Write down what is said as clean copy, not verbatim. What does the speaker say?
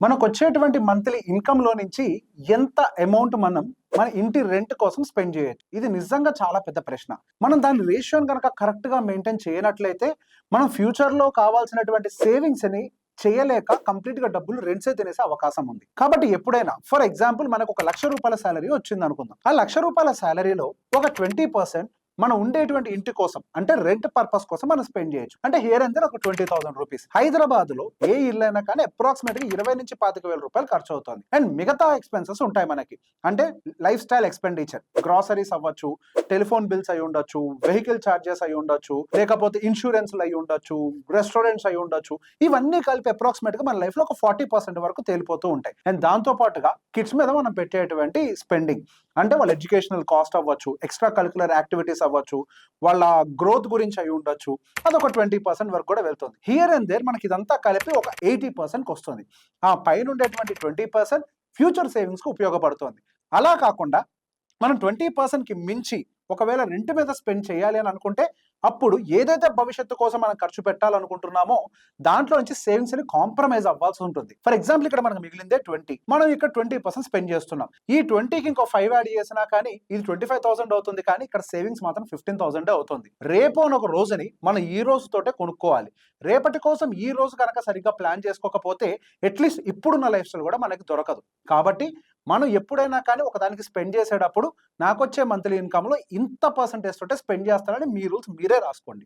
మనకొచ్చేటువంటి monthly ఇన్‌కమ్‌లో నుంచి ఎంత amount మన ఇంటి రెంట్ కోసం స్పెండ్ చేయొచ్చు? ఇది నిజంగా చాలా పెద్ద ప్రశ్న. మనం దాని రేషియోని గనక కరెక్ట్‌గా మెయింటైన్ చేయనట్లయితే, మనం ఫ్యూచర్‌లో కావాల్సినటువంటి సేవింగ్స్‌ని చేయలేక కంప్లీట్‌గా డబ్బులు రెంట్సే తినేసే అవకాశం ఉంది. కాబట్టి ఎప్పుడైనా ఫర్ ఎగ్జాంపుల్ మనకు ఒక రూ. 1,00,000 సాలరీ వచ్చిందనుకుందాం. ఆ రూ. 1,00,000 సాలరీలో ఒక 20% మనం ఉండేటువంటి ఇంటి కోసం అంటే రెంట్ పర్పస్ కోసం మనం స్పెండ్ చేయొచ్చు. అంటే హియర్ అండ్ దేర్ ఒక 20,000 రూపీస్. హైదరాబాద్‌లో ఏ ఇల్లైనా కానీ అప్రాక్సిమేట్‌గా 20,000-25,000 రూపాయలు ఖర్చు అవుతుంది. అండ్ మిగతా ఎక్స్‌పెన్సెస్ ఉంటాయి మనకి. అంటే లైఫ్ స్టైల్ ఎక్స్‌పెండిచర్, గ్రోసరీస్ అవ్వచ్చు, టెలిఫోన్ బిల్స్ అయి ఉండొచ్చు, వెహికల్ చార్జెస్ అయి ఉండొచ్చు, లేకపోతే ఇన్స్యూరెన్స్‌లు అయి ఉండొచ్చు, రెస్టారెంట్స్ అయి ఉండొచ్చు. ఇవన్నీ కలిపి అప్రాక్సిమేట్‌గా మన లైఫ్‌లో ఒక 40% వరకు తేలిపోతూ ఉంటాయి. అండ్ దాంతో పాటుగా కిడ్స్ మీద మనం పెట్టేటువంటి స్పెండింగ్ అంటే వాళ్ళ ఎడ్యుకేషనల్ కాస్ట్ అవ్వచ్చు, ఎక్స్‌ట్రా కరిక్యులర్ యాక్టివిటీస్ అవ్వచ్చు, వాళ్ళ గ్రోత్ గురించి అయి ఉండొచ్చు. అదొక 20% వరకు కూడా వెళ్తుంది. హియర్ అండ్ దేర్ మనకి ఇదంతా కలిపి ఒక 80%కి వస్తుంది. ఆ పైనుండేటువంటి 20% ఫ్యూచర్ సేవింగ్స్‌కి ఉపయోగపడుతోంది. అలా కాకుండా మనం 20%కి మించి ఒకవేళ రెంట్ మీద స్పెండ్ చేయాలి అని అనుకుంటే, అప్పుడు ఏదైతే భవిష్యత్తు కోసం మనం ఖర్చు పెట్టాలనుకుంటున్నామో, దాంట్లో నుంచి సేవింగ్స్‌ని కాంప్రమైజ్ అవ్వాల్సి ఉంటుంది. ఫర్ ఎగ్జాంపుల్ ఇక్కడ మనకు మిగిలిందే 20. మనం ఇక్కడ 20% స్పెండ్ చేస్తున్నాం. ఈ 20కి ఇంకో 5 యాడ్ చేసినా కానీ ఇది 25,000 అవుతుంది కానీ ఇక్కడ సేవింగ్స్ మాత్రం 15,000 అవుతుంది. రేపు అని ఒక రోజుని మనం ఈ రోజుతోటే కొనుక్కోవాలి. రేపటి కోసం ఈ రోజు గనక సరిగ్గా ప్లాన్ చేసుకోకపోతే అట్‌లీస్ట్ ఇప్పుడున్న లైఫ్ స్టైల్ కూడా మనకి దొరకదు. కాబట్టి మనం ఎప్పుడైనా కానీ ఒకదానికి స్పెండ్ చేసేటప్పుడు నాకొచ్చే మంత్లీ ఇన్‌కమ్‌లో ఇంత పర్సెంటేజ్ తోటే స్పెండ్ చేస్తానని మీ రూల్స్ మీరే రాసుకోండి.